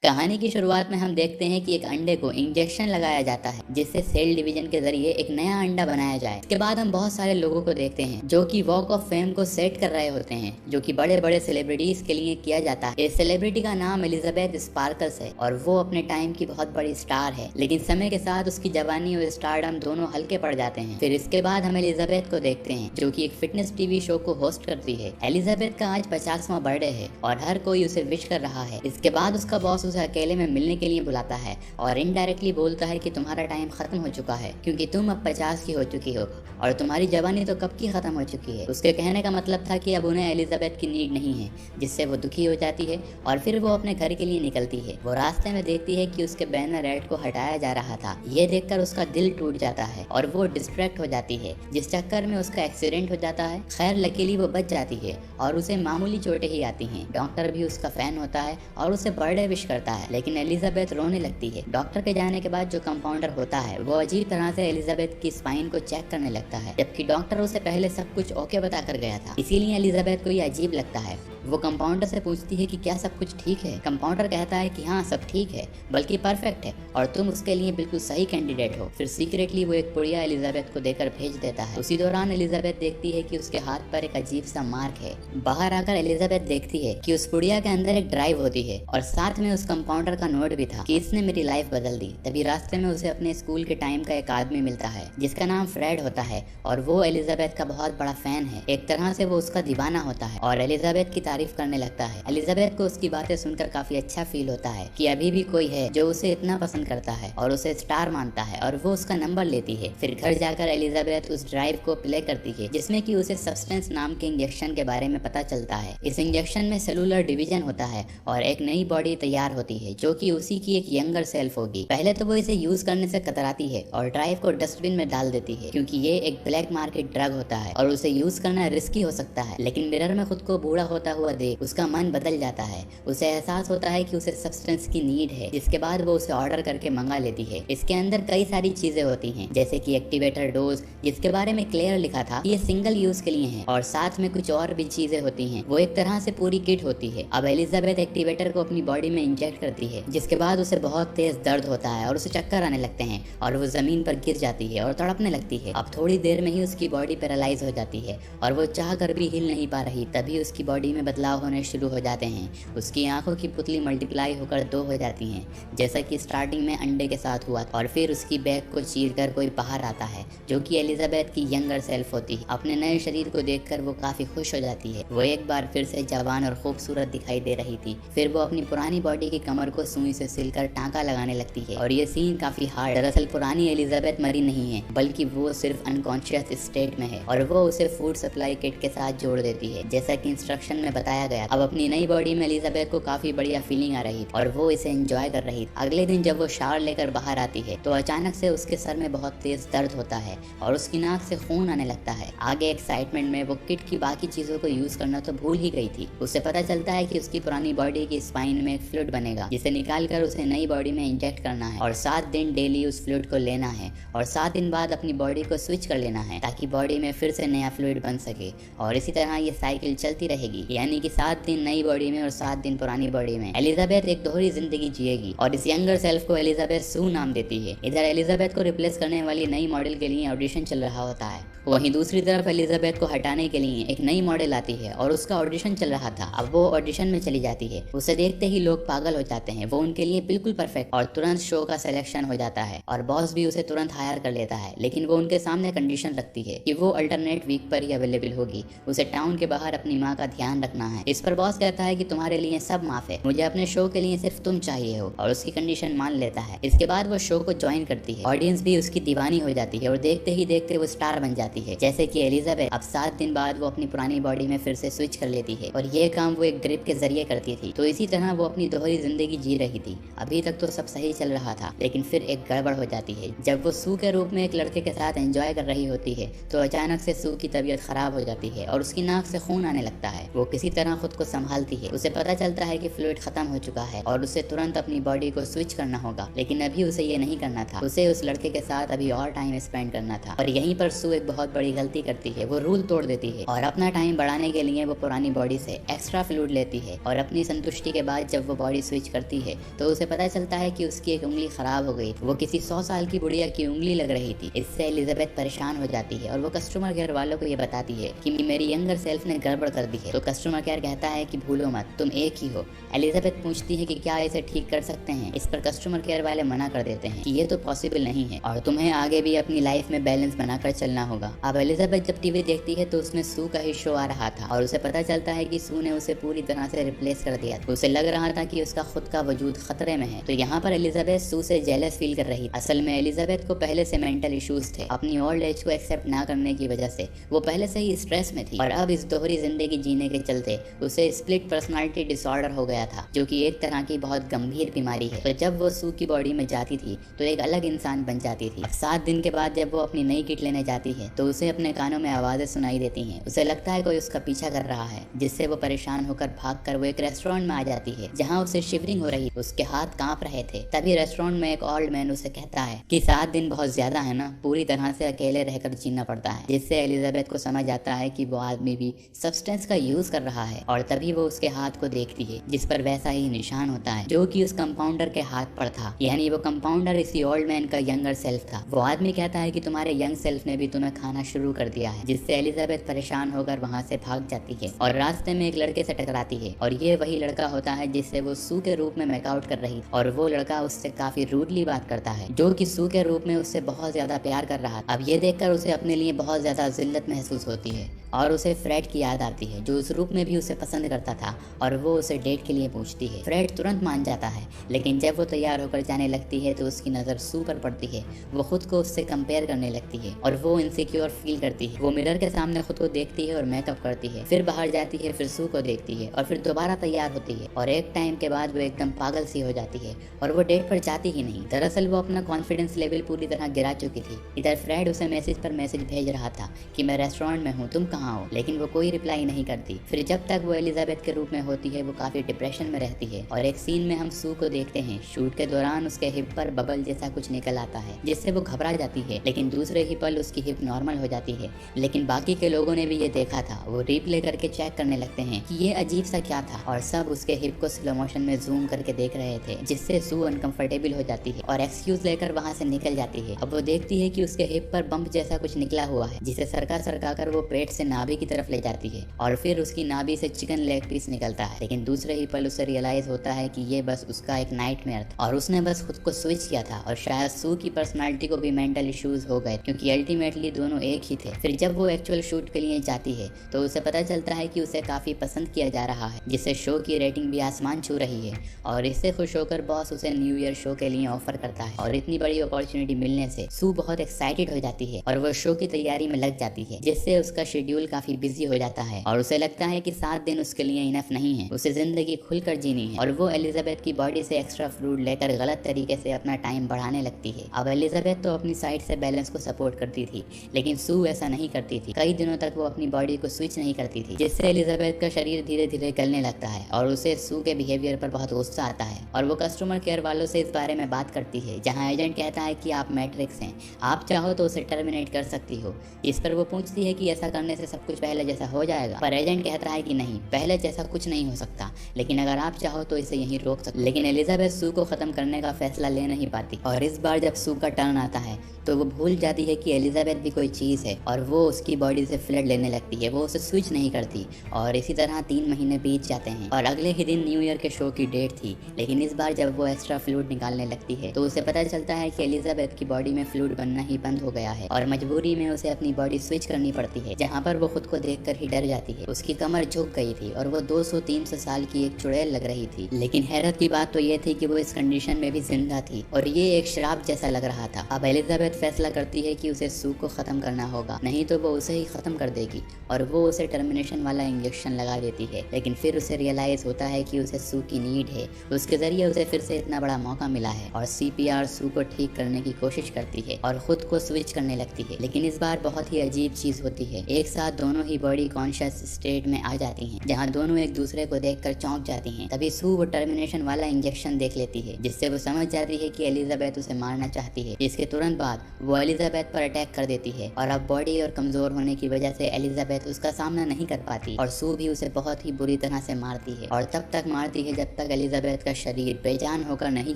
कहानी की शुरुआत में हम देखते हैं कि एक अंडे को इंजेक्शन लगाया जाता है जिससे सेल डिवीजन के जरिए एक नया अंडा बनाया जाए। इसके बाद हम बहुत सारे लोगों को देखते हैं जो कि वॉक ऑफ फेम को सेट कर रहे होते हैं, जो कि बड़े बड़े सेलिब्रिटीज के लिए किया जाता है। इस सेलिब्रिटी का नाम एलिजाबेथ स्पार्कल्स है और वो अपने टाइम की बहुत बड़ी स्टार है, लेकिन समय के साथ उसकी जवानी और स्टारडम दोनों हल्के पड़ जाते हैं। फिर इसके बाद हम एलिजाबेथ को देखते हैं जो कि एक फिटनेस टीवी शो को होस्ट करती है। एलिजाबेथ का आज 50वां बर्थडे है और हर कोई उसे विश कर रहा है। इसके बाद उसका बॉस उसे अकेले में मिलने के लिए बुलाता है और इनडायरेक्टली बोलता है कि तुम्हारा टाइम खत्म हो चुका है क्योंकि तुम अब 50 की हो चुकी हो और तुम्हारी जवानी तो कब की खत्म हो चुकी है। उसके कहने का मतलब था कि अब उन्हें एलिजाबेथ की नीड नहीं है, जिससे वो दुखी हो जाती है और फिर वो अपने घर के लिए निकलती है। वो रास्ते में देखती है कि उसके बैनर एड को हटाया जा रहा था। ये देखकर उसका दिल टूट जाता है और वो डिस्ट्रैक्ट हो जाती है, जिस चक्कर में उसका एक्सीडेंट हो जाता है। खैर लकीली वो बच जाती है और उसे मामूली चोटें ही आती हैं। डॉक्टर भी उसका फैन होता है और उसे बर्थडे विश करता है, लेकिन एलिजाबेथ रोने लगती है। डॉक्टर के जाने के बाद जो कंपाउंडर होता है वो अजीब तरह से एलिजाबेथ की स्पाइन को चेक करने लगता है, जबकि डॉक्टर उसे पहले सब कुछ ओके बता कर गया था। इसीलिए एलिजाबेथ को ये अजीब लगता है। वो कंपाउंडर से पूछती है कि क्या सब कुछ ठीक है। कंपाउंडर कहता है कि हाँ सब ठीक है, बल्कि परफेक्ट है और तुम उसके लिए बिल्कुल सही कैंडिडेट हो। फिर सीक्रेटली वो एक पुड़िया एलिजाबेथ को देकर भेज देता है। उसी दौरान एलिजाबेथ देखती है कि उसके हाथ पर एक अजीब सा मार्क है। बाहर आकर एलिजाबेथ देखती है कि उस पुड़िया के अंदर एक ड्राइव होती है और साथ में उस कंपाउंडर का नोट भी था कि इसने मेरी लाइफ बदल दी। तभी रास्ते में उसे अपने स्कूल के टाइम का एक आदमी मिलता है जिसका नाम फ्रेड होता है और वो एलिजाबेथ का बहुत बड़ा फैन है। एक तरह से वो उसका दीवाना होता है और एलिजाबेथ की तारीफ करने लगता है। एलिजाबेथ को उसकी बातें सुनकर काफी अच्छा फील होता है कि अभी भी कोई है जो उसे इतना पसंद करता है और उसे स्टार मानता है और वो उसका नंबर लेती है। फिर घर जाकर एलिजाबेथ उस ड्राइव को प्ले करती है जिसमें कि उसे सब्सटेंस नाम के इंजेक्शन के बारे में पता चलता है। इस इंजेक्शन में सेलुलर डिवीजन होता है और एक नई बॉडी तैयार होती है जो कि उसी की एक यंगर सेल्फ होगी। पहले तो वो इसे यूज करने से कतराती है और ड्राइव को डस्टबिन में डाल देती है क्योंकि ये एक ब्लैक मार्केट ड्रग होता है और उसे यूज करना रिस्की हो सकता है। लेकिन मिरर में खुद को बूढ़ा होता हुआ देख उसका मन बदल जाता है। उसे एहसास होता है कि उसे सब्सटेंस की नीड है, जिसके बाद वो उसे ऑर्डर करके मंगा लेती है। इसके अंदर कई सारी चीजें होती हैं जैसे कि एक्टिवेटर डोज, जिसके बारे में क्लियर लिखा था ये सिंगल यूज के लिए है, और साथ में कुछ और भी चीजें होती हैं। वो एक तरह से पूरी किट होती है। अब एलिजाबेथ एक्टिवेटर को अपनी बॉडी में इंजेक्ट करती है, जिसके बाद उसे बहुत तेज दर्द होता है और उसे चक्कर आने लगते हैं और वो जमीन पर गिर जाती है और तड़पने लगती है। अब थोड़ी देर में ही उसकी बॉडी पैरालाइज हो जाती है और वो चाह कर भी हिल नहीं पा रही। तभी उसकी बॉडी में बदलाव होने शुरू हो जाते हैं। उसकी आंखों की पुतली मल्टीप्लाई होकर 2 हो जाती हैं, जैसा कि स्टार्टिंग में अंडे के साथ हुआ। और फिर उसकी बैक को चीरकर कोई बाहर आता है जो कि एलिजाबेथ की यंगर सेल्फ होती है। अपने नए शरीर को देखकर वो काफी खुश हो जाती है। वो एक बार फिर से जवान और खूबसूरत दिखाई दे रही थी। फिर वो अपनी पुरानी बॉडी की कमर को सुई से सिलकर टांका लगाने लगती है और ये सीन काफी हार्ड। दरअसल पुरानी एलिजाबेथ मरी नहीं है, बल्कि वो सिर्फ अनकॉन्शियस स्टेट में है और वो उसे फूड सप्लाई किट के साथ जोड़ देती है जैसा कि इंस्ट्रक्शन में बताया गया। अब अपनी नई बॉडी में एलिजाबेथ को काफी बढ़िया फीलिंग आ रही थी और वो इसे एंजॉय कर रही थी। अगले दिन जब वो शावर लेकर बाहर आती है तो अचानक से उसके सर में बहुत तेज दर्द होता है और उसकी नाक से खून आने लगता है। आगे एक्साइटमेंट में वो किट की बाकी चीजों को यूज करना तो भूल ही गई थी। उसे पता चलता है कि उसकी पुरानी बॉडी की स्पाइन में एक फ्लूइड बनेगा जिसे निकालकर उसे नई बॉडी में इंजेक्ट करना है और 7 दिन डेली उस फ्लूइड को लेना है और 7 दिन बाद अपनी बॉडी को स्विच कर लेना है ताकि बॉडी में फिर से नया फ्लूइड बन सके। और इसी तरह ये साइकिल चलती रहेगी, यानी कि 7 दिन नई बॉडी में और 7 दिन पुरानी बॉडी में। एलिजाबेथ एक दोहरी जिंदगी जिएगी और इस यंगर सेल्फ को एलिजाबेथ सू नाम देती है। इधर एलिजाबेथ को रिप्लेस करने वाली नई मॉडल के लिए ऑडिशन चल रहा होता है। वहीं दूसरी तरफ एलिजाबेथ को हटाने के लिए एक नई मॉडल आती है और उसका ऑडिशन चल रहा था। अब वो ऑडिशन में चली जाती है। उसे देखते ही लोग पागल हो जाते हैं। वो उनके लिए बिल्कुल परफेक्ट और तुरंत शो का सिलेक्शन हो जाता है और बॉस भी उसे तुरंत हायर कर लेता है। लेकिन वो उनके सामने कंडीशन रखती है कि वो अल्टरनेट वीक पर ही अवेलेबल होगी। उसे टाउन के बाहर अपनी माँ का ध्यान रखना है। इस पर बॉस कहता है कि तुम्हारे लिए सब माफ है, मुझे अपने शो के लिए सिर्फ तुम चाहिए हो, और उसकी कंडीशन मान लेता है। इसके बाद वो शो को ज्वाइन करती है। ऑडियंस भी उसकी दीवानी हो जाती है और देखते ही देखते वो स्टार बन जाती है। जैसे कि एलिजाबेथ अब 7 दिन बाद वो अपनी पुरानी बॉडी में फिर से स्विच कर लेती है और ये काम वो एक ड्रिप के जरिए करती थी। तो इसी तरह वो अपनी दोहरी जिंदगी जी रही थी। अभी तक तो सब सही चल रहा था, लेकिन फिर एक गड़बड़ हो जाती है। जब वो सू के रूप में एक लड़के के साथ एंजॉय कर रही होती है तो अचानक से सू की तबीयत खराब हो जाती है और उसकी नाक से खून आने लगता है। वो किसी उसी तरह खुद को संभालती है। उसे पता चलता है कि फ्लूइड खत्म हो चुका है और उसे तुरंत अपनी बॉडी को स्विच करना होगा, लेकिन अभी उसे ये नहीं करना था। उसे उस लड़के के साथ अभी और टाइम स्पेंड करना था। और यहीं पर सू एक बहुत बड़ी गलती करती है। वो रूल तोड़ देती है और अपना टाइम बढ़ाने के लिए वो पुरानी बॉडी से एक्स्ट्रा फ्लूइड लेती है। और अपनी संतुष्टि के बाद जब वो बॉडी स्विच करती है तो उसे पता चलता है कि उसकी एक उंगली खराब हो गई। वो किसी 100 साल की बुढ़िया की उंगली लग रही थी। इससे एलिजाबेथ परेशान हो जाती है और वो कस्टमर केयर वालों को ये बताती है कि मेरी यंगर सेल्फ ने गड़बड़ कर दी है। तो कस्टमर केयर कहता है कि भूलो मत, तुम एक ही हो। एलिजाबेथ पूछती है कि क्या इसे ठीक कर सकते हैं। इस पर कस्टमर केयर वाले मना कर देते हैं कि ये तो पॉसिबल नहीं है और तुम्हें आगे भी अपनी लाइफ में बैलेंस बनाकर चलना होगा। अब एलिजाबेथ जब टीवी देखती है तो उसमें सू का ही शो आ रहा था और उसे पता चलता है कि सू ने उसे पूरी तरह से रिप्लेस कर दिया। उसे लग रहा था कि उसका खुद का वजूद खतरे में है। तो यहाँ पर एलिजाबेथ सू से जेलस फील कर रही। असल में एलिजाबेथ को पहले से मेंटल इश्यूज थे। अपनी ओल्ड एज को एक्सेप्ट ना करने की वजह से वो पहले से ही स्ट्रेस में थी और अब इस दोहरी जिंदगी जीने के चलते उसे स्प्लिट पर्सनालिटी डिसऑर्डर हो गया था, जो कि एक तरह की बहुत गंभीर बीमारी है। तो जब वो सू की बॉडी में जाती थी तो एक अलग इंसान बन जाती थी। 7 दिन के बाद जब वो अपनी नई किट लेने जाती है तो उसे अपने कानों में आवाजें सुनाई देती हैं। उसे लगता है कोई उसका पीछा कर रहा है, जिससे वो परेशान होकर भागकर वो एक रेस्टोरेंट में आ जाती है जहाँ उसे शिवरिंग हो रही। उसके हाथ कांप रहे थे। तभी रेस्टोरेंट में एक ओल्ड मैन उसे कहता है कि 7 दिन बहुत ज्यादा है ना, पूरी तरह से अकेले रहकर जीना पड़ता है। जिससे एलिजाबेथ को समझ आता है कि वो आदमी भी सब्सटेंस का यूज कर रहा है। और तभी वो उसके हाथ को देखती है जिस पर वैसा ही निशान होता है जो कि उस कंपाउंडर के हाथ पर था। यानी वो कंपाउंडर इसी ओल्ड मैन का यंगर सेल्फ था। वो आदमी कहता है कि तुम्हारे यंग सेल्फ ने भी तुम्हें खाना शुरू कर दिया है। जिससे एलिजाबेथ परेशान होकर वहाँ से भाग जाती है और रास्ते में एक लड़के से टकराती है और ये वही लड़का होता है जिससे वो सू के रूप में मेकआउट कर रही और वो लड़का उससे काफी रूडली बात करता है, जो कि सू के रूप में उससे बहुत ज्यादा प्यार कर रहा था। अब ये देखकर उसे अपने लिए बहुत ज्यादा जिल्लत महसूस होती है और उसे फ्रेड की याद आती है, जो उस रूप में भी उसे पसंद करता था और वो उसे डेट के लिए पूछती है। फ्रेड तुरंत मान जाता है, लेकिन जब वो तैयार होकर जाने लगती है तो उसकी नजर सू पर पड़ती है। वो खुद को उससे कंपेयर करने लगती है और वो इनसिक्योर फील करती है। वो मिरर के सामने खुद को देखती है और मेकअप करती है, फिर बाहर जाती है, फिर सू को देखती है और फिर दोबारा तैयार होती है और एक टाइम के बाद वो एकदम पागल सी हो जाती है और वो डेट पर जाती ही नहीं। दरअसल वो अपना कॉन्फिडेंस लेवल पूरी तरह गिरा चुकी थी। इधर फ्रेड उसे मैसेज पर मैसेज भेज रहा था कि मैं रेस्टोरेंट में हूँ, तुम कहाँ हो, लेकिन वो कोई रिप्लाई नहीं करती। फिर जब तक वो एलिजाबेथ के रूप में होती है वो काफी डिप्रेशन में रहती है और एक सीन में हम सू को देखते हैं। शूट के दौरान उसके हिप पर बबल जैसा कुछ निकल आता है जिससे वो घबरा जाती है, लेकिन दूसरे ही पल उसकी हिप नॉर्मल हो जाती है। लेकिन बाकी के लोगों ने भी ये देखा था। वो रिप्ले करके चेक करने लगते हैं कि ये अजीब सा क्या था और सब उसके हिप को स्लो मोशन में जूम करके देख रहे थे, जिससे सू अनकंफर्टेबल हो जाती है और एक्सक्यूज लेकर वहाँ से निकल जाती है। अब वो देखती है कि उसके हिप पर बम्प जैसा कुछ निकला हुआ है, जिसे सरका कर वो पेट से नाभि की तरफ ले जाती है और फिर उसकी नाभि से चिकन लेग पीस निकलता है। लेकिन दूसरे ही पल उसे रियलाइज होता है कि ये बस उसका एक नाइटमेयर था और उसने बस खुद को स्विच किया था और शायद सू की पर्सनालिटी को भी मेंटल इश्यूज हो गए, क्योंकि अल्टीमेटली दोनों एक ही थे। फिर जब वो एक्चुअल शूट के लिए जाती है तो उसे पता चलता है कि उसे काफी पसंद किया जा रहा है, जिससे शो की रेटिंग भी आसमान छू रही है। और इससे खुश होकर बॉस उसे न्यू ईयर शो के लिए ऑफर करता है और इतनी बड़ी अपॉर्चुनिटी मिलने से सू बहुत एक्साइटेड हो जाती है और वो शो की तैयारी में लग जाती है, जिससे उसका शेड्यूल काफी बिजी हो जाता है और उसे लगता है कि 7 दिन उसके लिए इनफ नहीं है, उसे जिंदगी खुलकर जीनी है। और वो एलिजाबेथ की बॉडी से एक्स्ट्रा फ्लूइड लेकर गलत तरीके से अपना टाइम बढ़ाने लगती है। अब एलिजाबेथ तो अपनी साइड से बैलेंस को सपोर्ट करती थी, लेकिन सू ऐसा नहीं करती थी। कई दिनों तक वो अपनी बॉडी को स्विच नहीं करती थी, जिससे एलिजाबेथ का शरीर धीरे धीरे गलने लगता है और उसे सू के बिहेवियर पर बहुत गुस्सा आता है और वो कस्टमर केयर वालों से इस बारे में बात करती है, जहाँ एजेंट कहता है कि आप मैट्रिक्स हैं, आप चाहो तो उसे टर्मिनेट कर सकती हो। इस पर वो पूछती है कि ऐसा करने से सब कुछ पहले जैसा हो जाएगा, पर एजेंट कहता है कि नहीं, पहले जैसा कुछ नहीं हो सकता, लेकिन अगर आप चाहो तो इसे यहीं रोक सकते। लेकिन एलिजाबेथ सू को खत्म करने का फैसला ले नहीं पाती और इस बार जब सू का टर्न आता है तो वो भूल जाती है कि एलिजाबेथ भी कोई चीज़ है और वो उसकी बॉडी से फ्लड लेने लगती है। वो उसे स्विच नहीं करती और इसी तरह 3 महीने बीत जाते हैं और अगले ही दिन न्यू ईयर के शो की डेट थी। लेकिन इस बार जब वो एक्स्ट्रा फ्लूइड निकालने लगती है तो उसे पता चलता है कि एलिजाबेथ की बॉडी में फ्लूइड बनना ही बंद हो गया है और मजबूरी में उसे अपनी बॉडी स्विच करनी पड़ती है, जहाँ पर वो खुद को देखकर ही डर जाती है। उसकी कमर झुक गई थी और वो 200-300 साल की एक चुड़ैल लग रही थी। लेकिन हैरत की बात तो ये थी कि वो इस कंडीशन में भी जिंदा थी और ये एक श्राप जैसा लग रहा था। अब एलिजाबेथ फैसला करती है कि उसे सू को खत्म करना होगा, नहीं तो वो उसे ही खत्म कर देगी और वो उसे टर्मिनेशन वाला इंजेक्शन लगा देती है। लेकिन फिर उसे रियलाइज होता है कि उसे सू की नीड है, उसके जरिए उसे फिर से इतना बड़ा मौका मिला है और CPR सू को ठीक करने की कोशिश करती है और खुद को स्विच करने लगती है। लेकिन इस बार बहुत ही अजीब चीज होती है। 1 साल साथ दोनों ही बॉडी कॉन्शियस स्टेट में आ जाती हैं, जहां दोनों एक दूसरे को देखकर चौंक जाती हैं। तभी सू वो टर्मिनेशन वाला इंजेक्शन देख लेती है, जिससे वो समझ जाती है कि एलिजाबेथ उसे मारना चाहती है। इसके तुरंत बाद वो एलिजाबेथ पर अटैक कर देती है और अब बॉडी और कमजोर होने की वजह से एलिजाबेथ उसका सामना नहीं कर पाती और सू भी उसे बहुत ही बुरी तरह से मारती है और तब तक मारती है जब तक एलिजाबेथ का शरीर बेजान होकर नहीं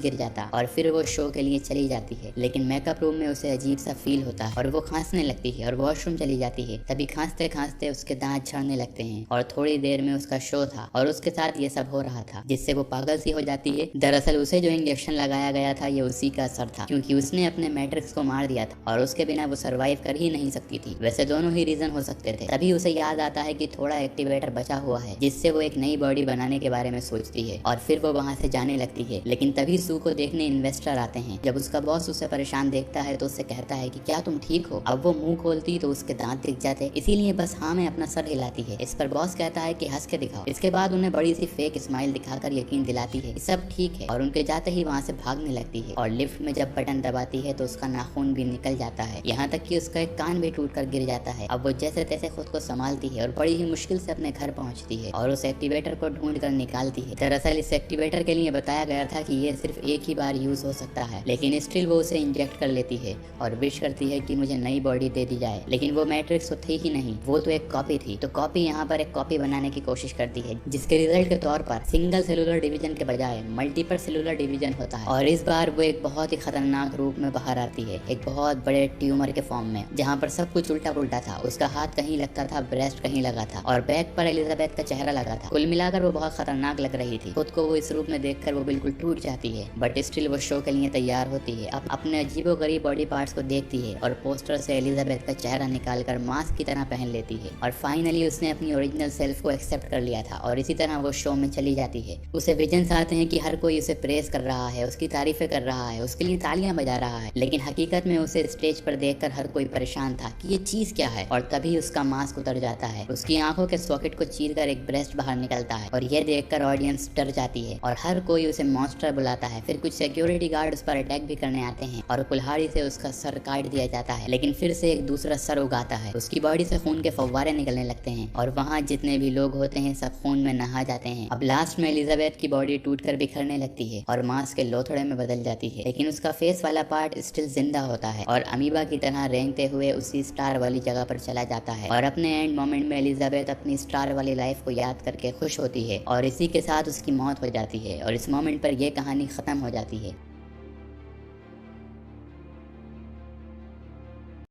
गिर जाता और फिर वो शो के लिए चली जाती है। लेकिन मेकअप रूम में उसे अजीब सा फील होता है और वो खांसने लगती है और वॉशरूम चली जाती है। तभी खांसते खांसते उसके दांत झड़ने लगते हैं और थोड़ी देर में उसका शो था और उसके साथ ये सब हो रहा था, जिससे वो पागल सी हो जाती है। दरअसल उसे जो इंजेक्शन लगाया गया था ये उसी का असर था, क्योंकि उसने अपने मैट्रिक्स को मार दिया था और उसके बिना वो सरवाइव कर ही नहीं सकती थी। वैसे दोनों ही रीजन हो सकते थे। तभी उसे याद आता है कि थोड़ा एक्टिवेटर बचा हुआ है, जिससे वो एक नई बॉडी बनाने के बारे में सोचती है और फिर वो वहाँ से जाने लगती है। लेकिन तभी सू को देखने इन्वेस्टर आते हैं। जब उसका बॉस उसे परेशान देखता है तो उससे कहता है कि क्या तुम ठीक हो। अब वो मुंह खोलती तो उसके दांत दिख जाते, इसीलिए बस हाँ में अपना सर हिलाती है। इस पर बॉस कहता है कि हंस के दिखाओ। इसके बाद उन्हें बड़ी सी फेक स्माइल दिखाकर यकीन दिलाती है कि सब ठीक है और उनके जाते ही वहाँ से भागने लगती है और लिफ्ट में जब बटन दबाती है तो उसका नाखून भी निकल जाता है, यहाँ तक कि उसका एक कान भी टूट कर गिर जाता है। अब वो जैसे तैसे खुद को संभालती है और बड़ी ही मुश्किल से अपने घर पहुँचती है और उस एक्टिवेटर को ढूंढ कर निकालती है। दरअसल इस एक्टिवेटर के लिए बताया गया था कि ये सिर्फ एक ही बार यूज हो सकता है, लेकिन स्टिल वो उसे इंजेक्ट कर लेती है और विश करती है कि मुझे नई बॉडी दे दी जाए। लेकिन वो मैट्रिक्स तो थी ही नहीं, वो तो एक कॉपी थी। तो कॉपी यहाँ पर एक कॉपी बनाने की कोशिश करती है, जिसके रिजल्ट के तौर पर सिंगल सेलुलर डिवीजन के बजाय मल्टीपल सेलुलर डिवीजन होता है और इस बार वो एक बहुत ही खतरनाक रूप में बाहर आती है, एक बहुत बड़े ट्यूमर के फॉर्म में, जहाँ पर सब कुछ उल्टा पुल्टा था। उसका हाथ कहीं लगता था, ब्रेस्ट कहीं लगा था और बैक पर एलिजाबेथ का चेहरा लगा था। कुल मिलाकर वो बहुत खतरनाक लग रही थी। खुद को वो इस रूप में देखकर वो बिल्कुल टूट जाती है, बट स्टिल वो शो के लिए तैयार होती है। अब अपने अजीबोगरीब बॉडी पार्ट्स को देखती है और पोस्टर से एलिजाबेथ का चेहरा निकालकर मास्क की तरह पहन लेती है और फाइनली उसने अपनी ओरिजिनल सेल्फ को एक्सेप्ट कर लिया था और इसी तरह वो शो में चली जाती है। उसे विजन्स आते हैं कि हर कोई उसे प्रेस कर रहा है, उसकी तारीफें कर रहा है, उसके लिए तालियां बजा रहा है, लेकिन हकीकत में उसे स्टेज पर देखकर हर कोई परेशान था कि ये चीज क्या है। और तभी उसका मास्क उतर जाता है, उसकी आंखों के सॉकेट को चीरकर एक ब्रेस्ट बाहर निकलता है और यह देखकर ऑडियंस डर जाती है और हर कोई उसे मॉन्स्टर बुलाता है। फिर कुछ सिक्योरिटी गार्ड उस पर अटैक भी करने आते हैं और कुल्हाड़ी से उसका सर काट दिया जाता है, लेकिन फिर से एक दूसरा सर उगाता है। उसकी बॉडी से खून के फव्वारे निकलने लगते हैं और वहाँ जितने भी लोग होते हैं सब खून में नहा जाते हैं। अब लास्ट में एलिजाबेथ की बॉडी टूटकर बिखरने लगती है और मांस के लोथड़े में बदल जाती है, लेकिन उसका फेस वाला पार्ट स्टिल जिंदा होता है और अमीबा की तरह रेंगते हुए उसी स्टार वाली जगह पर चला जाता है। और अपने एंड मोमेंट में एलिजाबेथ अपनी स्टार वाली लाइफ को याद करके खुश होती है और इसी के साथ उसकी मौत हो जाती है और इस मोमेंट पर यह कहानी खत्म हो जाती है।